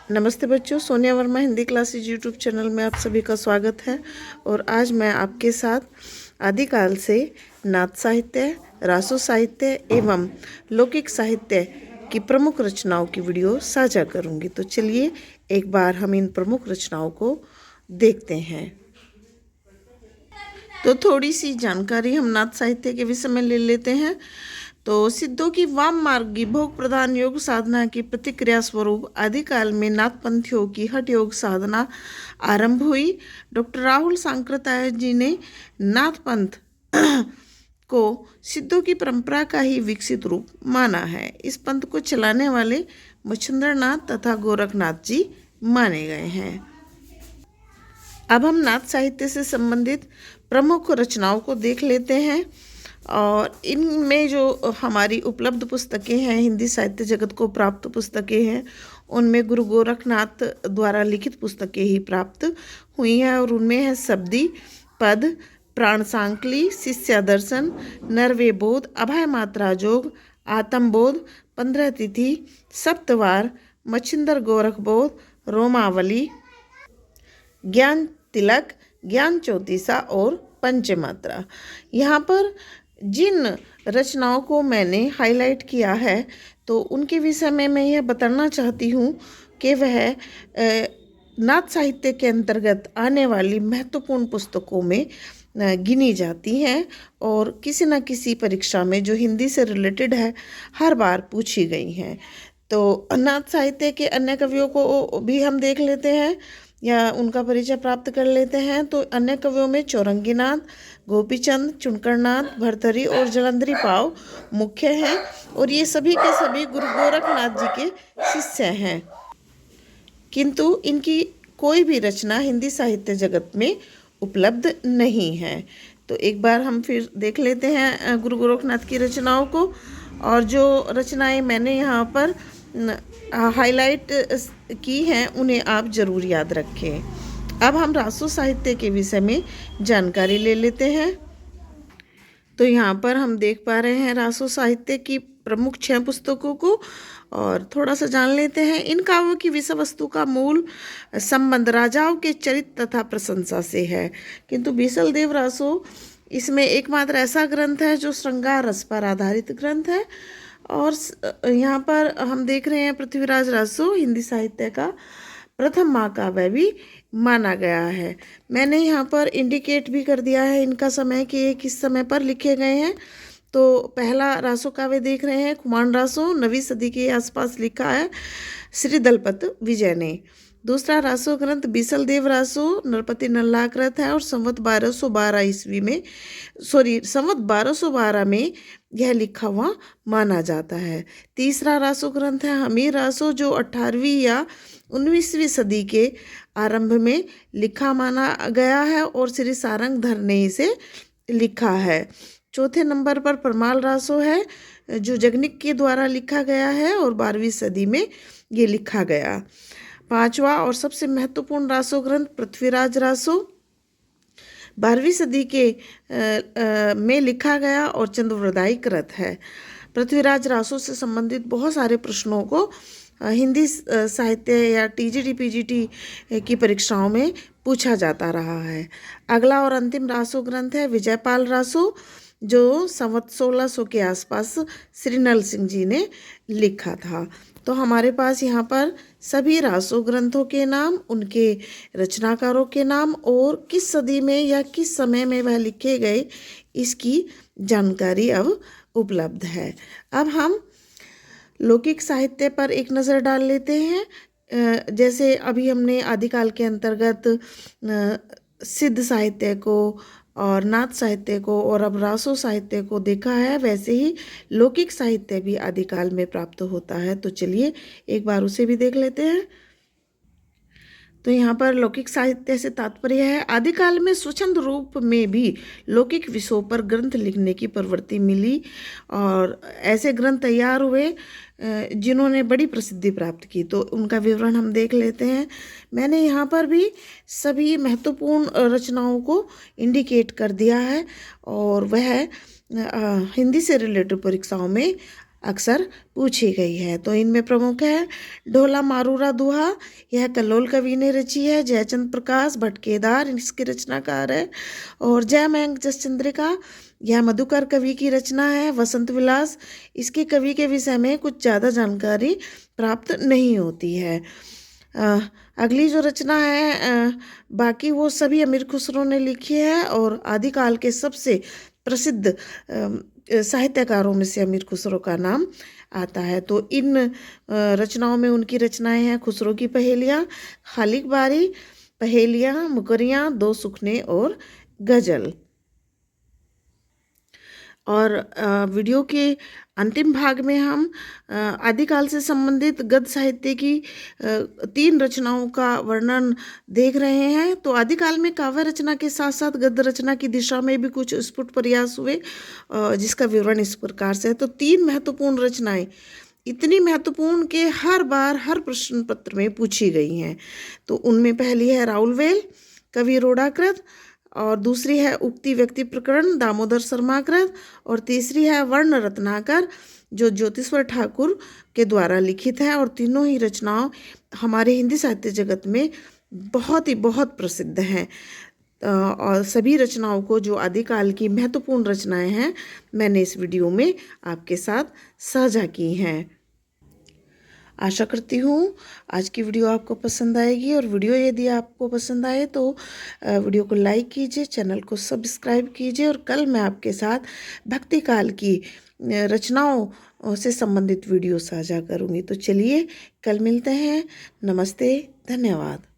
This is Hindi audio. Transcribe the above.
नमस्ते बच्चों, Sonia Verma Hindi classes YouTube channel में आप सभी का स्वागत है। और आज मैं आपके साथ आदिकाल से नाथ साहित्य, रासो साहित्य एवं लौकिक साहित्य की प्रमुख रचनाओं की वीडियो साझा करूंगी। तो चलिए एक बार हम इन प्रमुख रचनाओं को देखते हैं। तो थोड़ी सी जानकारी हम नाथ साहित्य के विषय में ले लेते हैं। तो सिद्धों की वाम मार्गी भोग प्रधान योग साधना की प्रतिक्रिया स्वरूप आदिकाल में नाथपंथियों की हठ योग साधना आरंभ हुई। डॉक्टर राहुल सांकृत्याय जी ने नाथपंथ को सिद्धों की परंपरा का ही विकसित रूप माना है। इस पंथ को चलाने वाले मच्छिंद्रनाथ तथा गोरखनाथ जी माने गए हैं। अब हम नाथ साहित्य से संबंधित प्रमुख रचनाओं को देख लेते हैं। और इनमें जो हमारी उपलब्ध पुस्तकें हैं, हिंदी साहित्य जगत को प्राप्त पुस्तकें हैं, उनमें गुरु गोरखनाथ द्वारा लिखित पुस्तकें ही प्राप्त हुई हैं। और उनमें है शब्दी पद, प्राण सांकली, शिष्या दर्शन, नरवे बोध, अभय मात्रा जोग, आत्म बोध, 15 तिथि, सप्तवार, मच्छिंदर गोरख बोध, रोमावली, ज्ञान तिलक, ज्ञान चौतीसा और पंचमात्रा। यहाँ पर जिन रचनाओं को मैंने हाईलाइट किया है तो उनके विषय में मैं यह बताना चाहती हूँ कि वह नाथ साहित्य के अंतर्गत आने वाली महत्वपूर्ण पुस्तकों में गिनी जाती हैं और किसी न किसी परीक्षा में जो हिंदी से रिलेटेड है हर बार पूछी गई हैं। तो नाथ साहित्य के अन्य कवियों को भी हम देख लेते हैं या उनका परिचय प्राप्त कर लेते हैं। तो अन्य कवियों में चौरंगीनाथ, गोपीचंद, चुनकरनाथ, भरथरी और जलंधरी पाव मुख्य हैं। और ये सभी के सभी गुरु गोरखनाथ जी के शिष्य हैं, किंतु इनकी कोई भी रचना हिंदी साहित्य जगत में उपलब्ध नहीं है। तो एक बार हम फिर देख लेते हैं गुरु गोरखनाथ की रचनाओं को। और जो रचनाएं मैंने यहाँ पर हाईलाइट की हैं उन्हें आप ज़रूर याद रखें। अब हम रासो साहित्य के विषय में जानकारी ले लेते हैं। तो यहाँ पर हम देख पा रहे हैं रासो साहित्य की प्रमुख 6 पुस्तकों को और थोड़ा सा जान लेते हैं। इन काव्यों की विषय वस्तु का मूल संबंध राजाओं के चरित्र तथा प्रशंसा से है, किंतु बीसलदेव रासो इसमें एकमात्र ऐसा ग्रंथ है जो श्रृंगार रस पर आधारित ग्रंथ है। और यहाँ पर हम देख रहे हैं पृथ्वीराज रासो हिंदी साहित्य का प्रथम महाकाव्य भी माना गया है। मैंने यहाँ पर इंडिकेट भी कर दिया है इनका समय कि ये किस समय पर लिखे गए हैं। तो पहला रासो काव्य देख रहे हैं खुमान रासो, 9वीं सदी के आसपास लिखा है श्री दलपत विजय ने। दूसरा रासो ग्रंथ बीसलदेव रासो नरपति नल्लाकृत है और संवत 1212 में यह लिखा हुआ माना जाता है। तीसरा रासो ग्रंथ है हमीर रासो जो 18वीं या 19वीं सदी के आरंभ में लिखा माना गया है और श्री सारंगधर ने इसे लिखा है। चौथे नंबर पर परमाल रासो है जो जगनिक के द्वारा लिखा गया है और 12वीं सदी में ये लिखा गया। पांचवा और सबसे महत्वपूर्ण रासो ग्रंथ पृथ्वीराज रासो 12वीं सदी के में लिखा गया और चंद्रवृदाई कृत है। पृथ्वीराज रासो से संबंधित बहुत सारे प्रश्नों को हिंदी साहित्य या टीजीटी पीजीटी की परीक्षाओं में पूछा जाता रहा है। अगला और अंतिम रासो ग्रंथ है विजयपाल रासो जो संवत 1600 के आसपास श्री नल सिंह जी ने लिखा था। तो हमारे पास यहाँ पर सभी रासो ग्रंथों के नाम, उनके रचनाकारों के नाम और किस सदी में या किस समय में वह लिखे गए इसकी जानकारी अब उपलब्ध है। अब हम लौकिक साहित्य पर एक नज़र डाल लेते हैं। जैसे अभी हमने आदिकाल के अंतर्गत सिद्ध साहित्य को और नाथ साहित्य को और अब रासो साहित्य को देखा है, वैसे ही लौकिक साहित्य भी आदिकाल में प्राप्त होता है। तो चलिए एक बार उसे भी देख लेते हैं। तो यहाँ पर लौकिक साहित्य से तात्पर्य है आदिकाल में स्वच्छंद रूप में भी लौकिक विषयों पर ग्रंथ लिखने की प्रवृत्ति मिली और ऐसे ग्रंथ तैयार हुए जिन्होंने बड़ी प्रसिद्धि प्राप्त की। तो उनका विवरण हम देख लेते हैं। मैंने यहाँ पर भी सभी महत्वपूर्ण रचनाओं को इंडिकेट कर दिया है और वह हिंदी से रिलेटेड परीक्षाओं में अक्सर पूछी गई है। तो इनमें प्रमुख है ढोला मारूरा दुहा, यह कल्लोल कवि ने रची है। जयचंद प्रकाश भटकेदार इसके रचनाकार है। और जय मयंक जसचंद्रिका, यह मधुकर कवि की रचना है। वसंत विलास, इसके कवि के विषय में कुछ ज़्यादा जानकारी प्राप्त नहीं होती है। अगली जो रचना है बाकी वो सभी अमीर खुसरो ने लिखी है और आदिकाल के सबसे प्रसिद्ध साहित्यकारों में से अमीर खुसरो का नाम आता है। तो इन रचनाओं में उनकी रचनाएं हैं खुसरो की पहेलियाँ, खालिक बारी, पहेलियाँ, मुकरियाँ, दो सुखने और गजल। और वीडियो के अंतिम भाग में हम आदिकाल से संबंधित गद्य साहित्य की 3 रचनाओं का वर्णन देख रहे हैं। तो आदिकाल में काव्य रचना के साथ साथ गद्य रचना की दिशा में भी कुछ स्फुट प्रयास हुए, जिसका विवरण इस प्रकार से है। तो 3 महत्वपूर्ण रचनाएं, इतनी महत्वपूर्ण कि हर बार हर प्रश्न पत्र में पूछी गई हैं। तो उनमें पहली है राउलवेल कवि रोडाकृत, और दूसरी है उक्ति व्यक्ति प्रकरण दामोदर शर्माकृत, और तीसरी है वर्ण रत्नाकर जो ज्योतिश्वर ठाकुर के द्वारा लिखित है। और तीनों ही रचनाओं हमारे हिंदी साहित्य जगत में बहुत प्रसिद्ध हैं। और सभी रचनाओं को जो आदिकाल की महत्वपूर्ण रचनाएं हैं मैंने इस वीडियो में आपके साथ साझा की हैं। आशा करती हूँ आज की वीडियो आपको पसंद आएगी। और वीडियो यदि आपको पसंद आए तो वीडियो को लाइक कीजिए, चैनल को सब्सक्राइब कीजिए। और कल मैं आपके साथ भक्ति काल की रचनाओं से संबंधित वीडियो साझा करूँगी। तो चलिए कल मिलते हैं। नमस्ते, धन्यवाद।